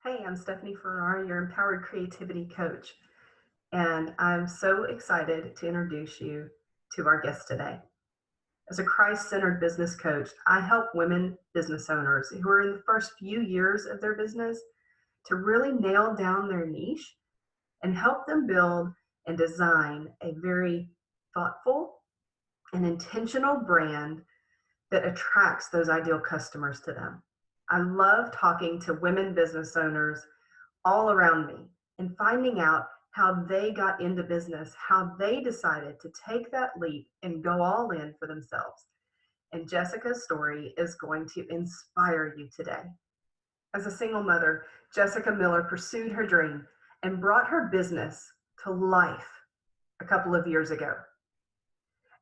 Hey, I'm Stephanie Farrar, your Empowered Creativity Coach, and I'm so excited to introduce you to our guest today. As a Christ centered business coach, I help women business owners who are in the first few years of their business to really nail down their niche and help them build and design a very thoughtful and intentional brand that attracts those ideal customers to them. I love talking to women business owners all around me and finding out how they got into business, how they decided to take that leap and go all in for themselves. And Jessica's story is going to inspire you today. As a single mother, Jessica Miller pursued her dream and brought her business to life a couple of years ago.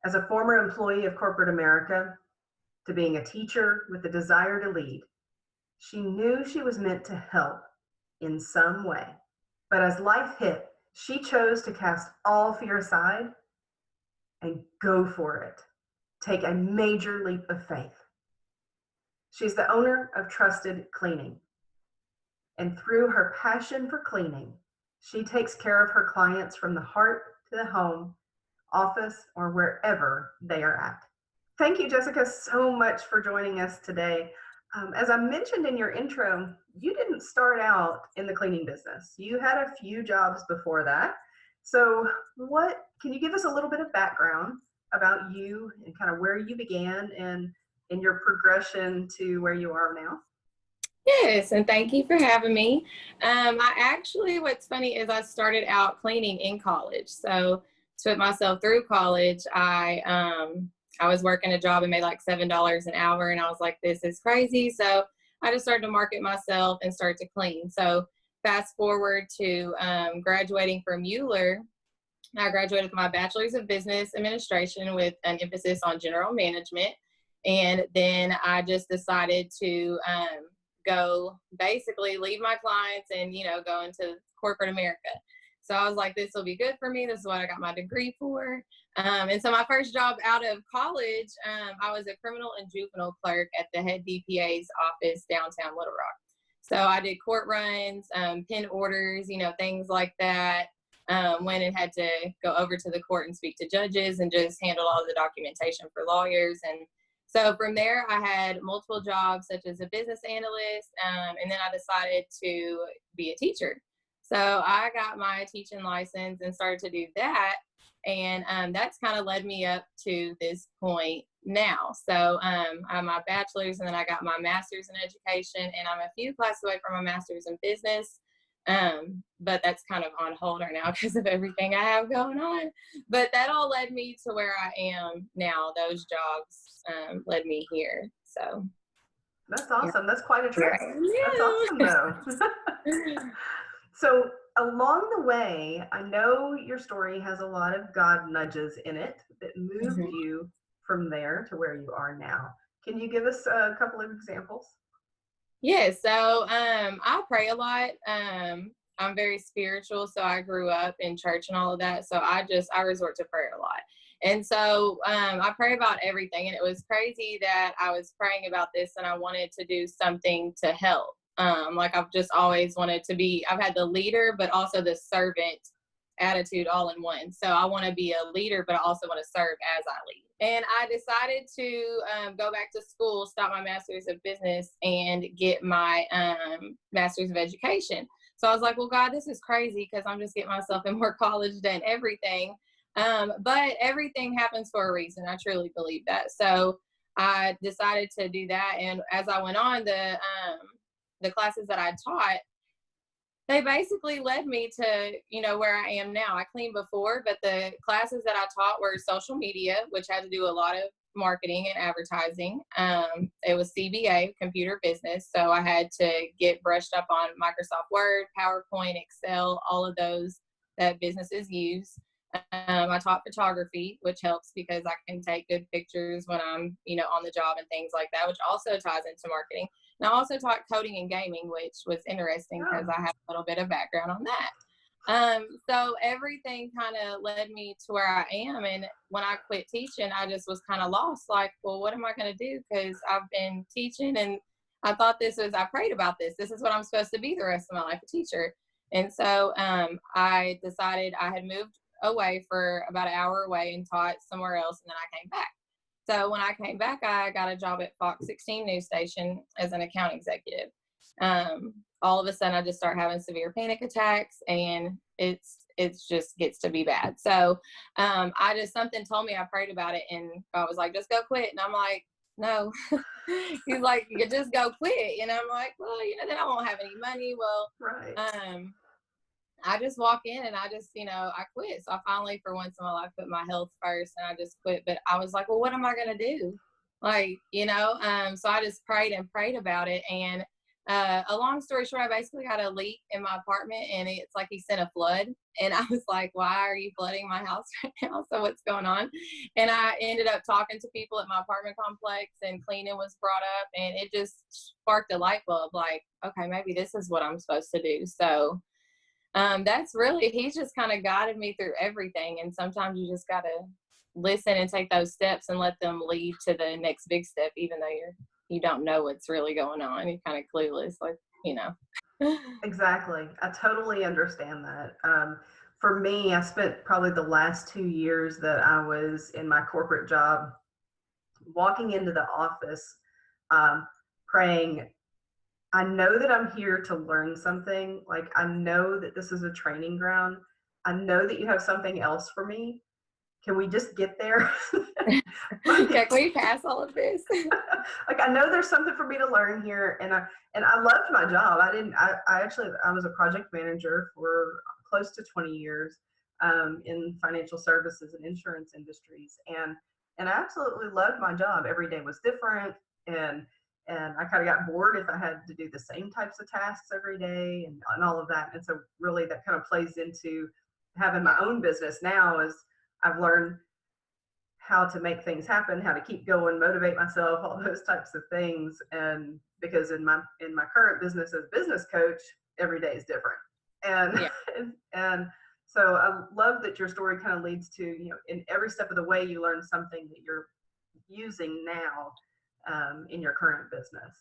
As a former employee of corporate America, to being a teacher with the desire to lead, she knew she was meant to help in some way. But as life hit, she chose to cast all fear aside and go for it. Take a major leap of faith. She's the owner of Trusted Cleaning. And through her passion for cleaning, she takes care of her clients from the heart to the home, office, or wherever they are at. Thank you, Jessica, so much for joining us today. As I mentioned in your intro, you didn't start out in the cleaning business. You had a few jobs before that. So can you give us a little bit of background about you and kind of where you began and in your progression to where you are now? Yes, and thank you for having me. What's funny is I started out cleaning in college. So to put myself through college, I was working a job and made like $7 an hour, and I was like, this is crazy. So I just started to market myself and start to clean. So fast forward to graduating from Mueller. I graduated with my bachelor's of business administration with an emphasis on general management. And then I just decided to go basically leave my clients and, go into corporate America. So I was like, this will be good for me. This is what I got my degree for. And so my first job out of college, I was a criminal and juvenile clerk at the head DPA's office downtown Little Rock. So I did court runs, pen orders, things like that. Went and had to go over to the court and speak to judges and just handle all the documentation for lawyers. And so from there, I had multiple jobs, such as a business analyst, and then I decided to be a teacher. So I got my teaching license and started to do that, and that's kind of led me up to this point now. So I have my bachelor's, and then I got my master's in education, and I'm a few classes away from my master's in business. But that's kind of on hold right now because of everything I have going on. But that all led me to where I am now. Those jobs led me here. So That's awesome. That's quite a trip. That's awesome, yeah. though. So along the way, I know your story has a lot of God nudges in it that moved Mhm. you from there to where you are now. Can you give us a couple of examples? Yeah, so I pray a lot. I'm very spiritual, so I grew up in church and all of that. So I resort to prayer a lot. And so I pray about everything. And it was crazy that I was praying about this and I wanted to do something to help. Like I've just always wanted to be, I've had the leader, but also the servant attitude all in one. So I want to be a leader, but I also want to serve as I lead. And I decided to go back to school, start my master's of business, and get my master's of education. So I was like, well, God, this is crazy because I'm just getting myself in more college than everything. But everything happens for a reason. I truly believe that. So I decided to do that. And as I went on, the classes that I taught, they basically led me to, where I am now. I cleaned before, but the classes that I taught were social media, which had to do a lot of marketing and advertising. It was CBA, computer business. So I had to get brushed up on Microsoft Word, PowerPoint, Excel, all of those that businesses use. I taught photography, which helps because I can take good pictures when I'm, on the job and things like that, which also ties into marketing. And I also taught coding and gaming, which was interesting because Oh, I have a little bit of background on that. So everything kind of led me to where I am. And when I quit teaching, I just was kind of lost. Like, well, what am I going to do? Because I've been teaching and I thought I prayed about this. This is what I'm supposed to be the rest of my life, a teacher. And so I decided I had moved away for about an hour away and taught somewhere else. And then I came back. So when I came back, I got a job at Fox 16 news station as an account executive. All of a sudden I just start having severe panic attacks, and it's just gets to be bad. So something told me, I prayed about it, and I was like, just go quit. And I'm like, no. He's like, you just go quit. And I'm like, well, then I won't have any money. Well, Right. I just walk in and I quit. So I finally, for once in my life, put my health first, and I just quit. But I was like, well, what am I going to do? So I just prayed and prayed about it. And a long story short, I basically got a leak in my apartment, and it's like he sent a flood. And I was like, why are you flooding my house right now? So what's going on? And I ended up talking to people at my apartment complex, and cleaning was brought up, and it just sparked a light bulb, like, okay, maybe this is what I'm supposed to do. So that's really, he's just kind of guided me through everything. And sometimes you just got to listen and take those steps and let them lead to the next big step, even though you don't know what's really going on. You're kind of clueless, Exactly. I totally understand that. For me, I spent probably the last 2 years that I was in my corporate job walking into the office, praying, I know that I'm here to learn something. Like, I know that this is a training ground. I know that you have something else for me. Can we just get there? Can we pass all of this? Like, I know there's something for me to learn here. And I loved my job. I was a project manager for close to 20 years in financial services and insurance industries. And I absolutely loved my job. Every day was different. And I kind of got bored if I had to do the same types of tasks every day and all of that. And so really that kind of plays into having my own business now, as I've learned how to make things happen, how to keep going, motivate myself, all those types of things. And because in my current business as business coach, every day is different. And Yeah. and so I love that your story kind of leads to, in every step of the way, you learn something that you're using now in your current business.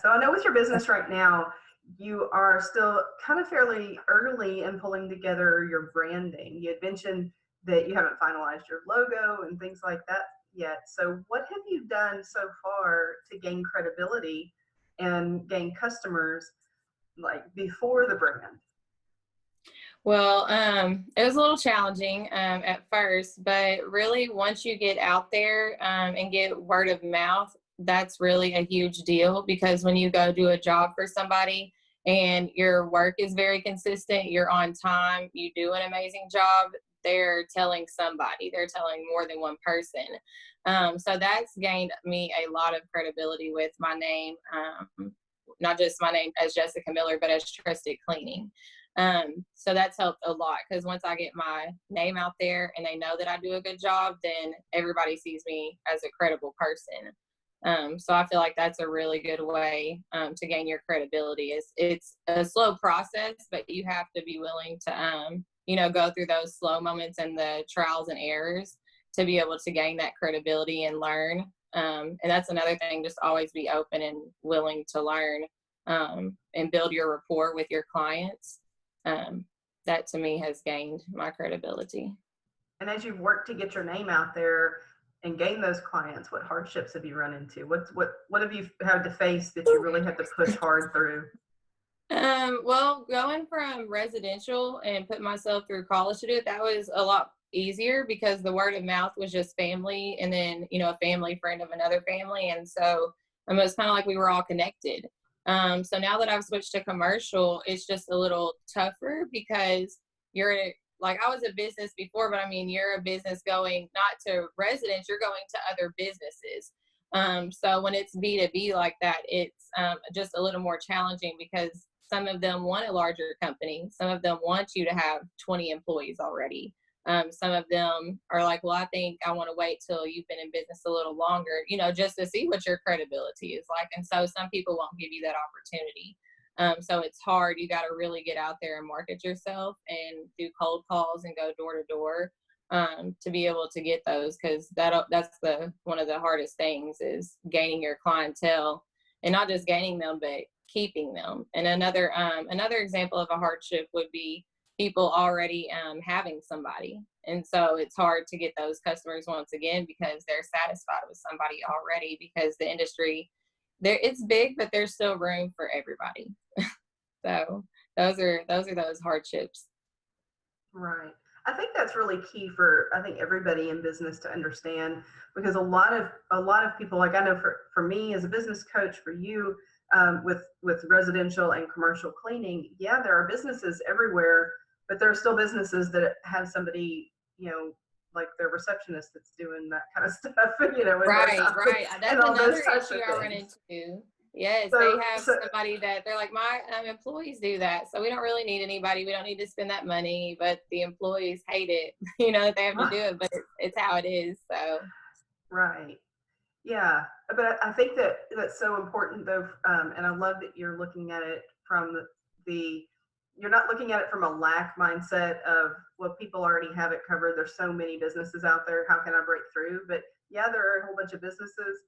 So I know with your business right now, you are still kind of fairly early in pulling together your branding. You had mentioned that you haven't finalized your logo and things like that yet. So what have you done so far to gain credibility and gain customers, like, before the brand? Well, it was a little challenging at first, but really once you get out there and get word of mouth, that's really a huge deal, because when you go do a job for somebody and your work is very consistent, you're on time, you do an amazing job, they're telling somebody, they're telling more than one person. So that's gained me a lot of credibility with my name, not just my name as Jessica Miller, but as Trusted Cleaning. So that's helped a lot, because once I get my name out there and they know that I do a good job, then everybody sees me as a credible person. So I feel like that's a really good way to gain your credibility. It's a slow process, but you have to be willing to go through those slow moments and the trials and errors to be able to gain that credibility and learn. And that's another thing, just always be open and willing to learn and build your rapport with your clients. That to me has gained my credibility. And as you've worked to get your name out there and gain those clients, what hardships have you run into? What have you had to face that you really had to push hard through? Well, going from residential and putting myself through college to do it, that was a lot easier, because the word of mouth was just family, and then a family friend of another family, and so it was kind of like we were all connected. So now that I've switched to commercial, it's just a little tougher, because you're like, I was a business before, but I mean, you're a business going not to residents, you're going to other businesses. So when it's B2B like that, it's just a little more challenging, because some of them want a larger company. Some of them want you to have 20 employees already. Some of them are like, well, I think I want to wait till you've been in business a little longer, just to see what your credibility is like. And so some people won't give you that opportunity. So it's hard. You got to really get out there and market yourself and do cold calls and go door to door to be able to get those, because that's one of the hardest things, is gaining your clientele and not just gaining them, but keeping them. And another example of a hardship would be people already having somebody. And so it's hard to get those customers once again because they're satisfied with somebody already, because the industry there, it's big, but there's still room for everybody. So those hardships. Right. I think that's really key for, I think, everybody in business to understand, because a lot of people, like I know for me as a business coach, for you, with residential and commercial cleaning, yeah, there are businesses everywhere, but there are still businesses that have somebody, like their receptionist that's doing that kind of stuff, in their Right, house, right. and That's all those another types issue of I run things. into. Yes, they So, have so somebody that they're like, my employees do that, so we don't really need anybody. We don't need to spend that money, but the employees hate it, that they have to do it, but it's how it is. So, right. Yeah, but I think that that's so important though, and I love that you're looking at it from the you're not looking at it from a lack mindset of, well, people already have it covered. There's so many businesses out there. How can I break through? But yeah, there are a whole bunch of businesses,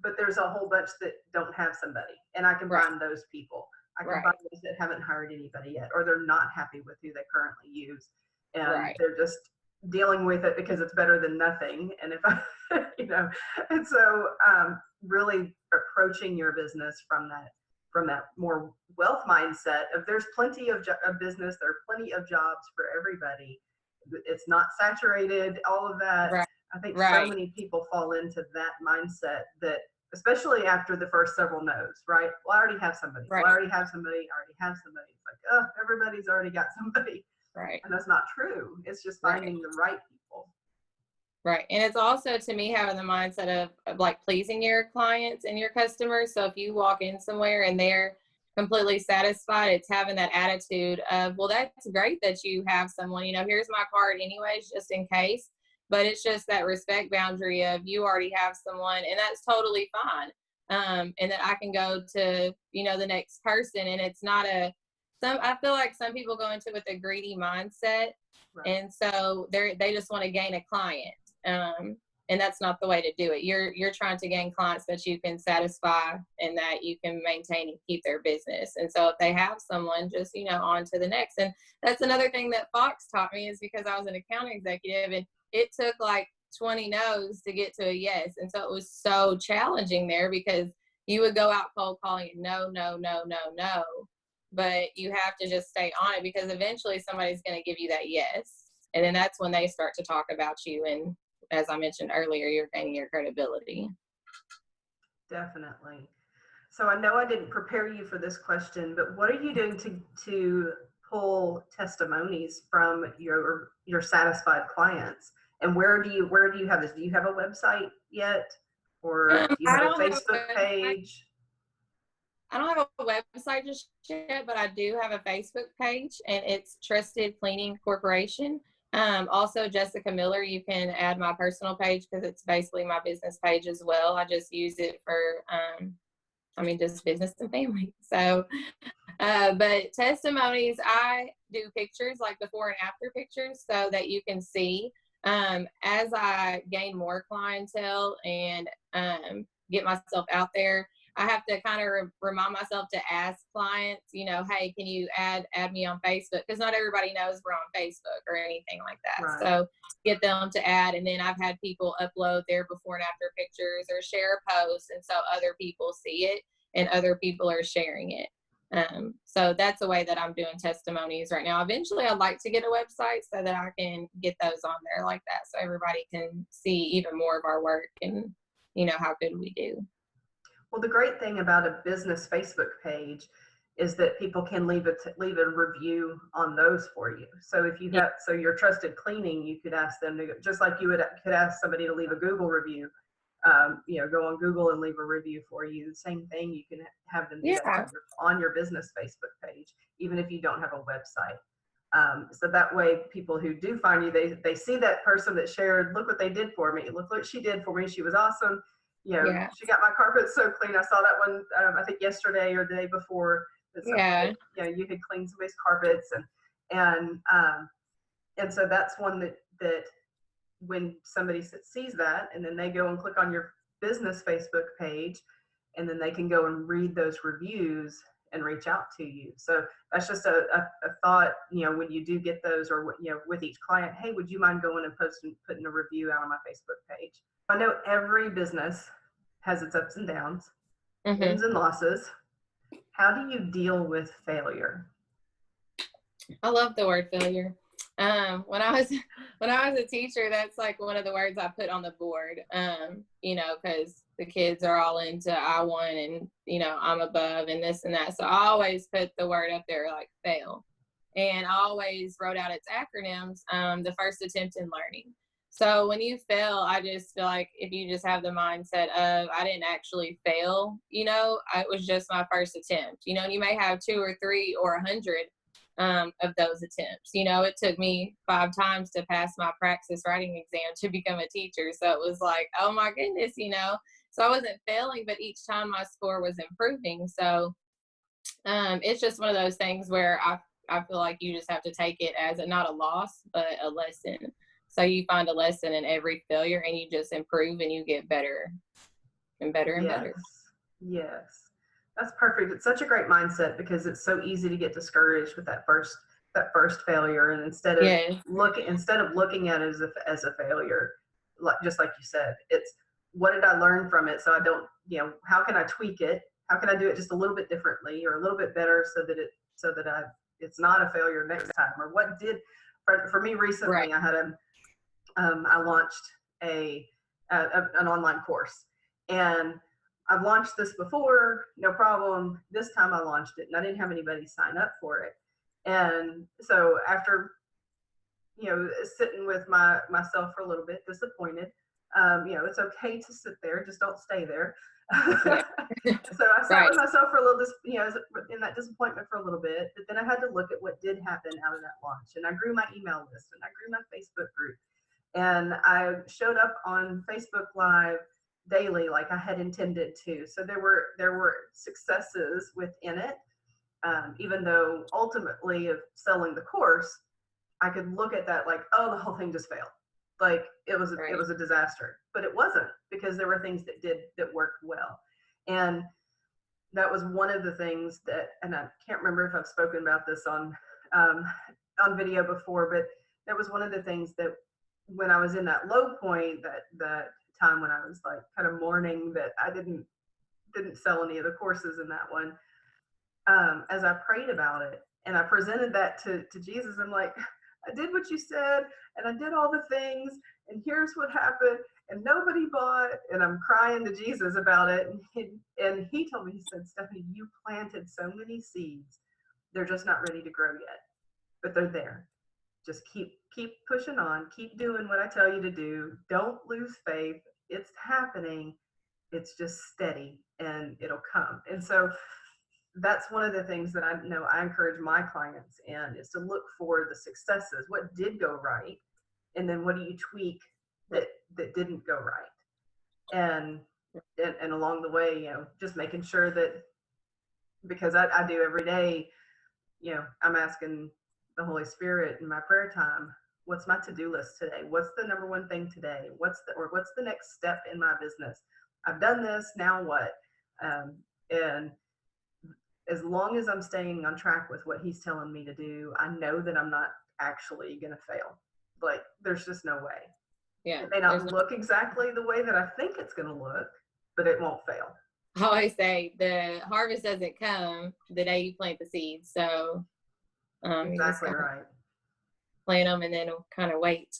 but there's a whole bunch that don't have somebody, and I can right, find those people. I can find right, those that haven't hired anybody yet, or they're not happy with who they currently use, and right, they're just dealing with it because it's better than nothing. And if I, and so really approaching your business from that more wealth mindset of, there's plenty of business, there are plenty of jobs for everybody. It's not saturated, all of that. right, I think so right, many people fall into that mindset, that especially after the first several no's, right? Well, I already have somebody. Well, I right, already have somebody. I already have somebody. It's like, oh, everybody's already got somebody. right, And that's not true. It's just right. finding the right people. Right. And it's also, to me, having the mindset of like pleasing your clients and your customers. So if you walk in somewhere and they're completely satisfied, it's having that attitude of, well, that's great that you have someone, here's my card anyways, just in case. But it's just that respect boundary of, you already have someone, and that's totally fine. And that I can go to, the next person. And it's not I feel like some people go into it with a greedy mindset. Right. And so they just want to gain a client. And that's not the way to do it. You're trying to gain clients that you can satisfy and that you can maintain and keep their business. And so if they have someone, just on to the next. And that's another thing that Fox taught me, is because I was an account executive, and it took like 20 no's to get to a yes. And so it was so challenging there, because you would go out cold calling it, no, no, no, no, no. But you have to just stay on it, because eventually somebody's going to give you that yes. And then that's when they start to talk about you. And as I mentioned earlier, you're gaining your credibility. Definitely. So I know I didn't prepare you for this question, but what are you doing to pull testimonies from your satisfied clients? And where do you have this? Do you have a website yet, or do you I have a don't have a Facebook website. page? I don't have a website just yet, but I do have a Facebook page, and it's Trusted Cleaning Corporation. Also, Jessica Miller, you can add my personal page, because it's basically my business page as well. I just use it for, just business and family. So, but testimonies, I do pictures, like before and after pictures, so that you can see. As I gain more clientele and get myself out there, I have to kind of remind myself to ask clients, hey, can you add me on Facebook? Because not everybody knows we're on Facebook or anything like that. Right. So get them to add. And then I've had people upload their before and after pictures or share posts. And so other people see it and other people are sharing it. So that's a way that I'm doing testimonies right now. Eventually, I'd like to get a website so that I can get those on there like that, so everybody can see even more of our work and, how good we do. Well, the great thing about a business Facebook page is that people can leave a review on those for you. So if you have, so your Trusted Cleaning, you could ask them to, just like you could ask somebody to leave a Google review. Go on Google and leave a review for you. The same thing, you can have them do that on your business Facebook page, even if you don't have a website. So that way, people who do find you, they see that person that shared, look what they did for me. Look what she did for me. She was awesome. She got my carpet so clean. I saw that one, I think yesterday or the day before. You had cleaned somebody's carpets, and so that's one that when somebody sees that, and then they go and click on your business Facebook page, and then they can go and read those reviews and reach out to you. So that's just a thought, when you do get those, or, with each client, hey, would you mind going and putting a review out on my Facebook page? I know every business has its ups and downs, wins and losses. How do you deal with failure? I love the word failure. When I was a teacher, that's like one of the words I put on the board, because the kids are all into I won and, I'm above and this and that. So I always put the word up there like fail. And I always wrote out its acronyms, the first attempt in learning. So when you fail, I just feel like if you just have the mindset of I didn't actually fail, it was just my first attempt, and you may have 2 or 3 or 100 of those attempts. It took me 5 times to pass my praxis writing exam to become a teacher. So it was like, oh my goodness, so I wasn't failing, but each time my score was improving. So it's just one of those things where I feel like you just have to take it as not a loss, but a lesson. So you find a lesson in every failure and you just improve and you get better and better and better. Yes. That's perfect. It's such a great mindset because it's so easy to get discouraged with that first failure. And instead of looking at it as a failure, just like you said, it's what did I learn from it? So I don't, how can I tweak it? How can I do it just a little bit differently or a little bit better so that it's not a failure next time? Or what did, for me recently, right. I had I launched an online course, and I've launched this before, no problem. This time I launched it and I didn't have anybody sign up for it. And so after, sitting with myself for a little bit, disappointed, it's okay to sit there, just don't stay there. Yeah. So I sat with myself for a little, in that disappointment for a little bit, but then I had to look at what did happen out of that launch. And I grew my email list and I grew my Facebook group. And I showed up on Facebook Live daily like I had intended to. So there were successes within it, even though ultimately of selling the course, I could look at that like, oh, the whole thing just failed. Like it was a disaster, but it wasn't, because there were things that worked well. And that was one of the things that, and I can't remember if I've spoken about this on video before, but that was one of the things that when I was in that low point, that time when I was like kind of mourning that I didn't sell any of the courses in that one, as I prayed about it and I presented that to Jesus, I'm like, I did what you said and I did all the things and here's what happened and nobody bought, and I'm crying to Jesus about it. And he told me, he said, Stephanie, you planted so many seeds. They're just not ready to grow yet, but they're there. Just keep pushing on, keep doing what I tell you to do. Don't lose faith. It's happening. It's just steady and it'll come. And so that's one of the things that I know I encourage my clients in, is to look for the successes. What did go right? And then what do you tweak that didn't go right? And along the way, just making sure that, because I do every day, I'm asking the Holy Spirit in my prayer time, what's my to-do list today? What's the number one thing today? What's the next step in my business? I've done this, now what? And as long as I'm staying on track with what he's telling me to do, I know that I'm not actually going to fail. Like there's just no way. Yeah. It may not look exactly the way that I think it's going to look, but it won't fail. I always say the harvest doesn't come the day you plant the seeds. So exactly right. Plant them and then kind of wait,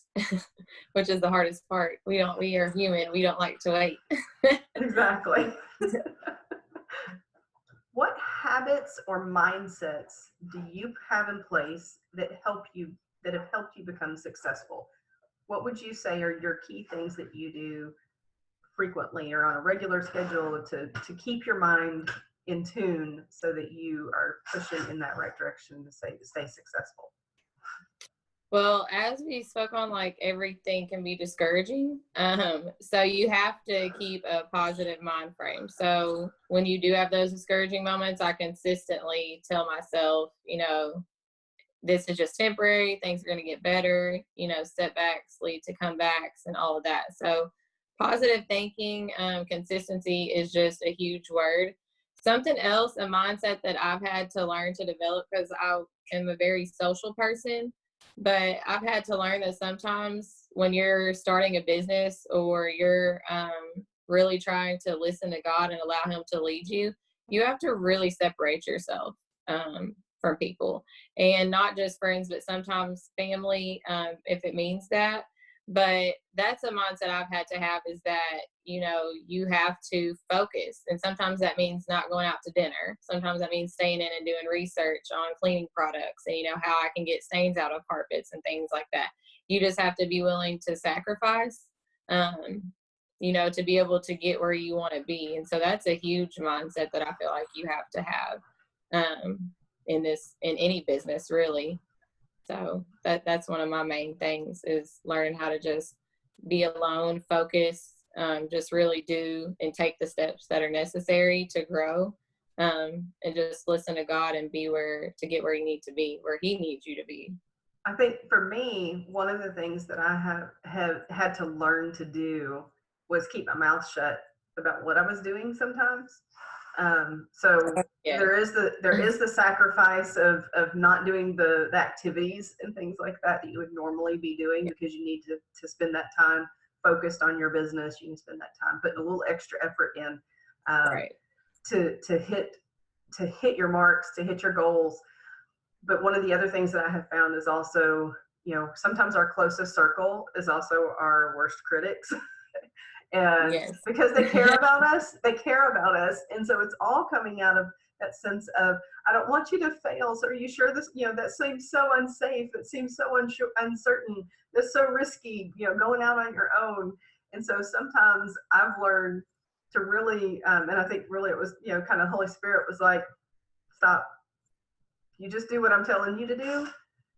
which is the hardest part. We are human. We don't like to wait. Exactly. What habits or mindsets do you have in place that have helped you become successful? What would you say are your key things that you do frequently or on a regular schedule to keep your mind in tune so that you are pushing in that right direction to stay successful? Well, as we spoke on, like everything can be discouraging. So you have to keep a positive mind frame. So when you do have those discouraging moments, I consistently tell myself, this is just temporary. Things are going to get better. Setbacks lead to comebacks and all of that. So Positive thinking, consistency is just a huge word. Something else, a mindset that I've had to learn to develop, because I am a very social person, but I've had to learn that sometimes when you're starting a business or you're really trying to listen to God and allow Him to lead you, you have to really separate yourself from people, and not just friends, but sometimes family, if it means that. But that's a mindset I've had to have, is that, you have to focus. And sometimes that means not going out to dinner. Sometimes that means staying in and doing research on cleaning products and, how I can get stains out of carpets and things like that. You just have to be willing to sacrifice, to be able to get where you want to be. And so that's a huge mindset that I feel like you have to have in any business, really. So that's one of my main things, is learning how to just be alone, focus, just really do and take the steps that are necessary to grow, and just listen to God and to get where you need to be, where He needs you to be. I think for me, one of the things that I have had to learn to do was keep my mouth shut about what I was doing sometimes. So Yeah. there is the sacrifice of not doing the activities and things like that you would normally be doing, because you need to spend that time focused on your business. You can spend that time putting a little extra effort in, Right. to hit your marks, to hit your goals. But one of the other things that I have found is also, sometimes our closest circle is also our worst critics. And Yes. because they care about us, and so it's all coming out of that sense of, I don't want you to fail, so are you sure this, that seems so unsafe, it seems so uncertain, that's so risky, going out on your own. And so sometimes I've learned to really, and I think really it was, kind of Holy Spirit was like, stop, you just do what I'm telling you to do.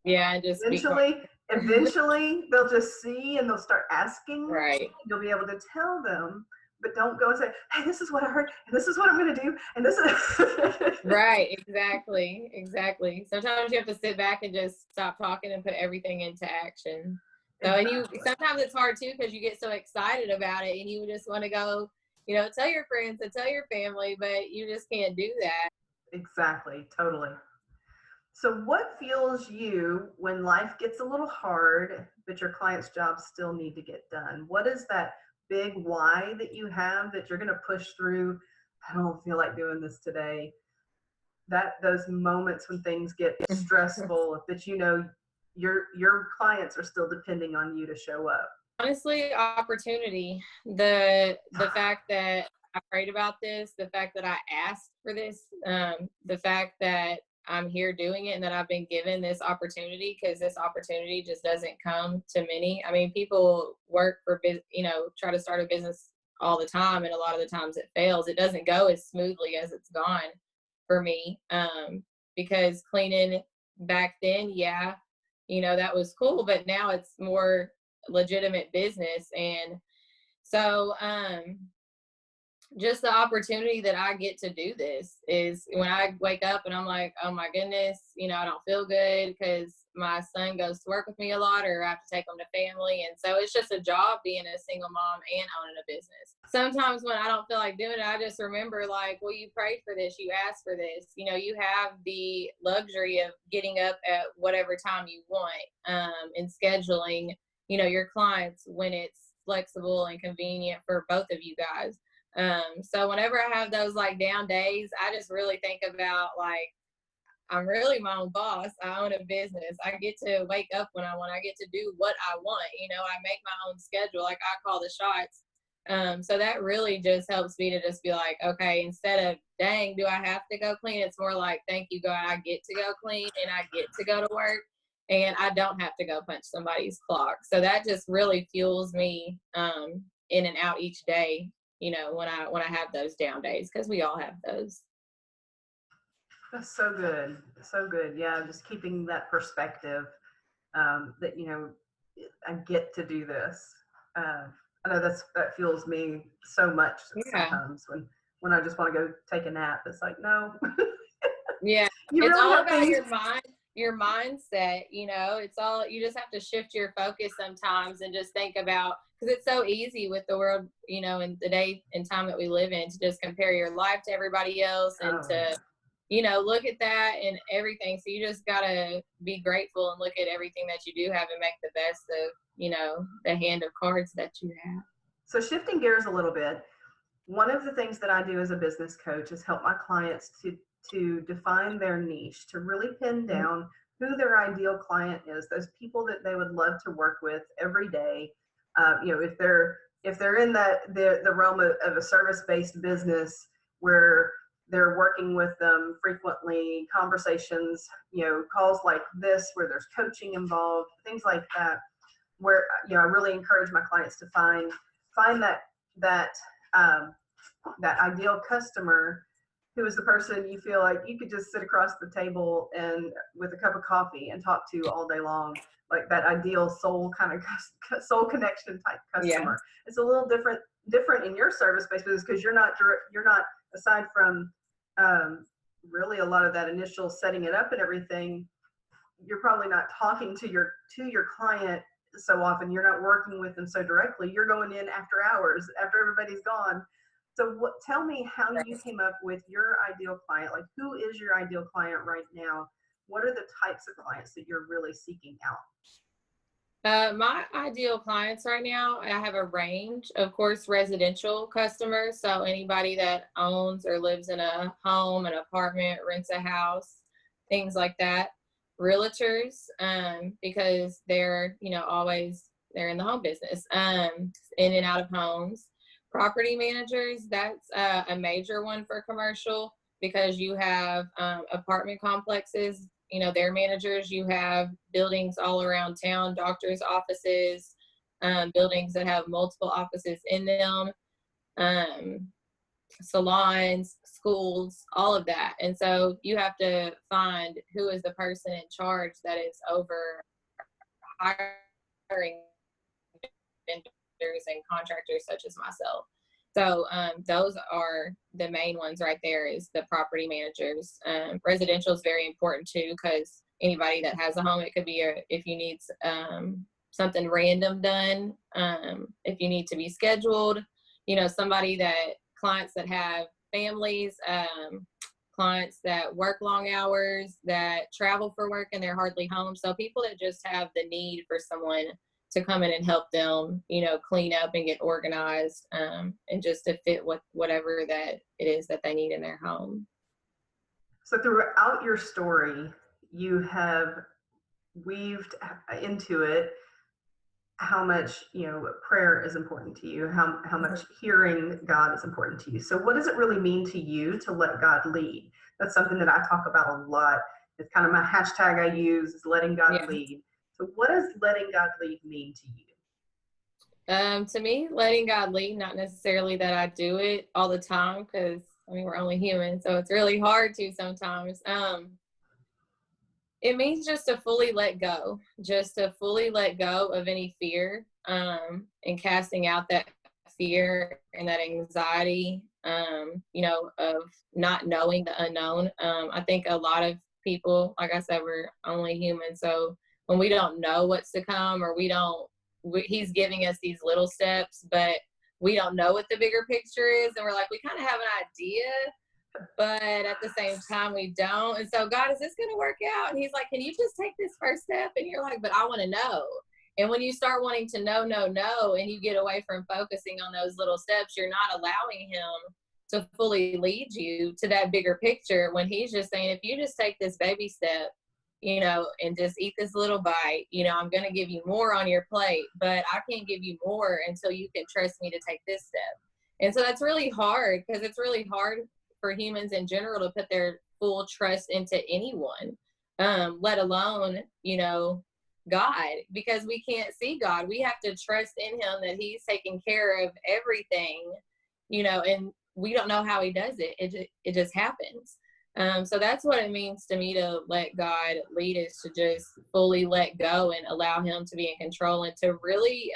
Yeah, just Eventually they'll just see and they'll start asking. Right. You'll be able to tell them, but don't go and say, hey, this is what I heard, and this is what I'm going to do, and this is Right. Exactly. Sometimes you have to sit back and just stop talking and put everything into action. So, exactly. and sometimes it's hard too, because you get so excited about it and you just want to go, tell your friends and tell your family, but you just can't do that. Exactly. Totally. So what fuels you when life gets a little hard, but your clients' jobs still need to get done? What is that big why that you have that you're going to push through? I don't feel like doing this today. Those moments when things get stressful, that your clients are still depending on you to show up. Honestly, opportunity. The fact that I prayed about this, the fact that I asked for this, the fact that I'm here doing it and that I've been given this opportunity, because this opportunity just doesn't come to many. I mean, people work for, try to start a business all the time, and a lot of the times it fails. It doesn't go as smoothly as it's gone for me, because cleaning back then, yeah, that was cool, but now it's more legitimate business. And so, just the opportunity that I get to do this is when I wake up and I'm like, oh my goodness, I don't feel good because my son goes to work with me a lot, or I have to take him to family. And so it's just a job being a single mom and owning a business. Sometimes when I don't feel like doing it, I just remember, like, well, you prayed for this, you asked for this, you have the luxury of getting up at whatever time you want, and scheduling, your clients when it's flexible and convenient for both of you guys. So whenever I have those like down days, I just really think about, like, I'm really my own boss. I own a business. I get to wake up when I want. I get to do what I want. I make my own schedule. Like, I call the shots. So that really just helps me to just be like, okay, instead of, dang, do I have to go clean? It's more like, thank you, God, I get to go clean and I get to go to work, and I don't have to go punch somebody's clock. So that just really fuels me in and out each day, when I have those down days, because we all have those. That's so good. So good. Yeah, just keeping that perspective, that, I get to do this. I know that fuels me so much sometimes when I just want to go take a nap. It's like, no. Yeah. You It's really all have about things. your mindset, it's all, you just have to shift your focus sometimes and just think about, because it's so easy with the world, in the day and time that we live in, to just compare your life to everybody else and Oh, to, look at that and everything. So you just got to be grateful and look at everything that you do have and make the best of, the hand of cards that you have. so shifting gears a little bit, one of the things that I do as a business coach is help my clients to define their niche, to really pin down who their ideal client is, those people that they would love to work with every day. If they're in the realm of a service-based business where they're working with them frequently, conversations, calls like this where there's coaching involved, things like that, where I really encourage my clients to find that um, that ideal customer who is the person you feel like you could just sit across the table and with a cup of coffee and talk to all day long, like that ideal soul soul connection type Yeah. customer. It's a little different in your service-based business because you're not aside from really a lot of that initial setting it up and everything, you're probably not talking to your client so often. You're not working with them so directly. You're going in after hours, after everybody's gone. So tell me how you came up with your ideal client. Like, who is your ideal client right now? What are the types of clients that you're really seeking out? My ideal clients right now, I have a range, of course, residential customers. So anybody that owns or lives in a home, an apartment, rents a house, things like that. Realtors, because they're, always, they're in the home business, in and out of homes. Property managers, that's a major one for commercial, because you have apartment complexes, their managers. You have buildings all around town, doctors' offices, buildings that have multiple offices in them, salons, schools, all of that. And so you have to find who is the person in charge that is over hiring vendors and contractors such as myself. So those are the main ones right there, is the property managers. Residential is very important too, because anybody that has a home, it could be if you need something random done, if you need to be scheduled, clients that have families, clients that work long hours, that travel for work and they're hardly home. So people that just have the need for someone to come in and help them, clean up and get organized, and just to fit whatever that it is that they need in their home. So throughout your story, you have weaved into it how much prayer is important to you, how much hearing God is important to you. So what does it really mean to you to let God lead? That's something that I talk about a lot. It's kind of my hashtag I use, is letting God lead. So what does letting God lead mean to you? To me, letting God lead, not necessarily that I do it all the time, because we're only human, so it's really hard to sometimes. It means just to fully let go of any fear, and casting out that fear and that anxiety, of not knowing the unknown. I think a lot of people, like I said, we're only human. So when we don't know what's to come, or he's giving us these little steps, but we don't know what the bigger picture is. And we're like, we kind of have an idea, but at the same time we don't. And so, God, is this going to work out? And he's like, can you just take this first step? And you're like, but I want to know. And when you start wanting to know, and you get away from focusing on those little steps, you're not allowing him to fully lead you to that bigger picture, when he's just saying, if you just take this baby step, and just eat this little bite, I'm going to give you more on your plate, but I can't give you more until you can trust me to take this step. And so that's really hard, because it's really hard for humans in general to put their full trust into anyone, let alone, God, because we can't see God. We have to trust in him that he's taking care of everything, and we don't know how he does it. It just happens. So that's what it means to me to let God lead, is to just fully let go and allow him to be in control, and to really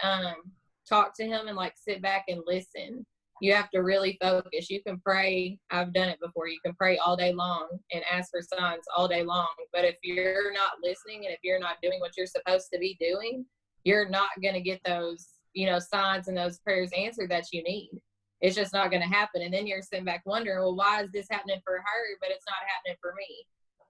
talk to him and sit back and listen. You have to really focus. You can pray. I've done it before. You can pray all day long and ask for signs all day long. But if you're not listening, and if you're not doing what you're supposed to be doing, you're not going to get those, signs and those prayers answered that you need. It's just not going to happen. And then you're sitting back wondering, well, why is this happening for her, but it's not happening for me?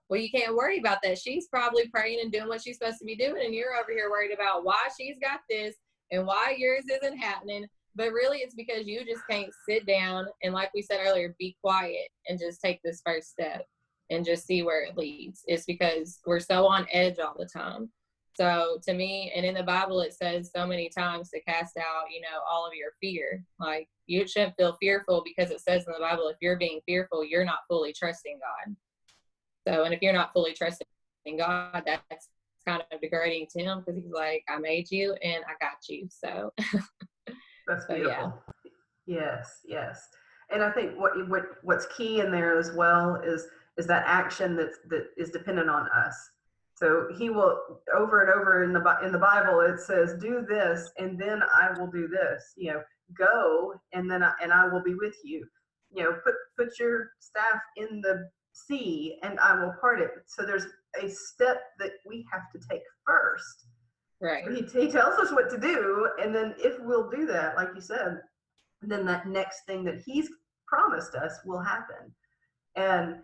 Well, you can't worry about that. She's probably praying and doing what she's supposed to be doing. And you're over here worried about why she's got this and why yours isn't happening. But really, it's because you just can't sit down and, like we said earlier, be quiet and just take this first step and just see where it leads. It's because we're so on edge all the time. So to me, and in the Bible, it says so many times to cast out, all of your fear. Like, you shouldn't feel fearful, because it says in the Bible, if you're being fearful, you're not fully trusting God. So, and if you're not fully trusting God, that's kind of degrading to him, because he's like, I made you and I got you. So That's so beautiful. yeah. Yes. And I think what's key in there as well is that action that is dependent on us. So he will, over and over in the Bible, it says, do this, and then I will do this. Go, and then I will be with you. Put your staff in the sea, and I will part it. So there's a step that we have to take first. Right. So he tells us what to do, and then if we'll do that, like you said, then that next thing that he's promised us will happen. And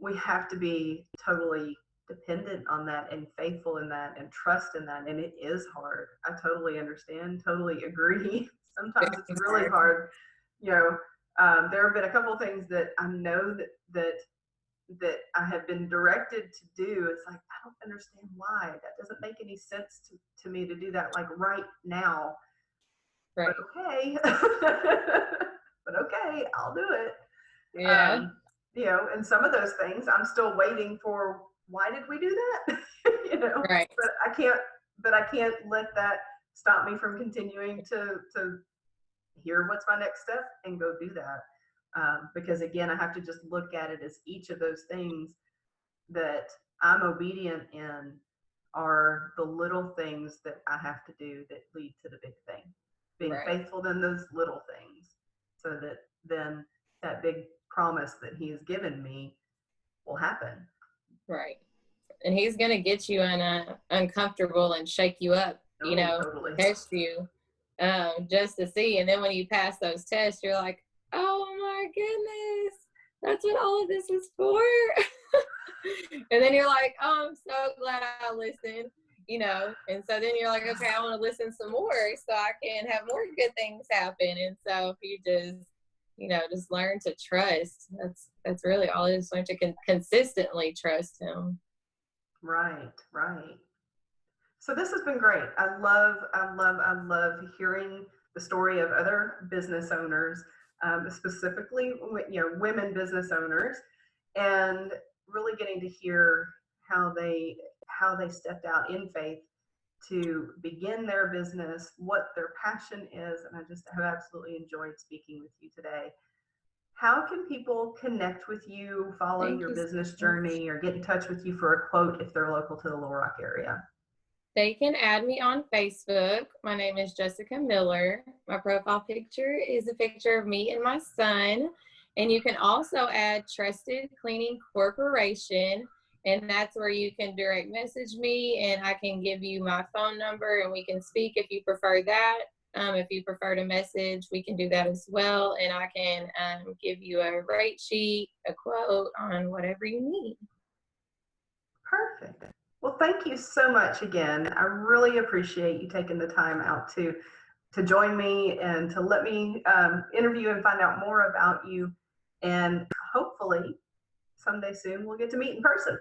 we have to be totally dependent on that and faithful in that and trust in that. And it is hard. I totally understand, totally agree. Sometimes it's really hard. There have been a couple of things that I know that I have been directed to do. It's like, I don't understand why. That doesn't make any sense to me to do that, like right now. Right. But okay. But okay, I'll do it. Yeah. And some of those things I'm still waiting for. Why did we do that? Right. But I can't let that stop me from continuing to hear what's my next step and go do that. Because again, I have to just look at it as each of those things that I'm obedient in are the little things that I have to do that lead to the big thing. Being right. faithful in those little things, so that then that big promise that he has given me will happen. Right. And he's going to get you in a uncomfortable and shake you up, Totally. test you, just to see. And then when you pass those tests, you're like, oh my goodness, that's what all of this was for. And then you're like, oh, I'm so glad I listened, and so then you're like, okay, I want to listen some more so I can have more good things happen. And so if you just learn to trust, that's really all it is. Learn to consistently trust him. Right. So this has been great. I love hearing the story of other business owners, specifically, women business owners, and really getting to hear how they stepped out in faith to begin their business, what their passion is, and I just have absolutely enjoyed speaking with you today. How can people connect with you, follow your business journey, or get in touch with you for a quote if they're local to the Little Rock area? They can add me on Facebook. My name is Jessica Miller. My profile picture is a picture of me and my son. And you can also add Trusted Cleaning Corporation. And that's where you can direct message me, and I can give you my phone number and we can speak if you prefer that. If you prefer to message, we can do that as well. And I can give you a rate sheet, a quote on whatever you need. Perfect. Well, thank you so much again. I really appreciate you taking the time out to join me and to let me interview and find out more about you. And hopefully someday soon we'll get to meet in person.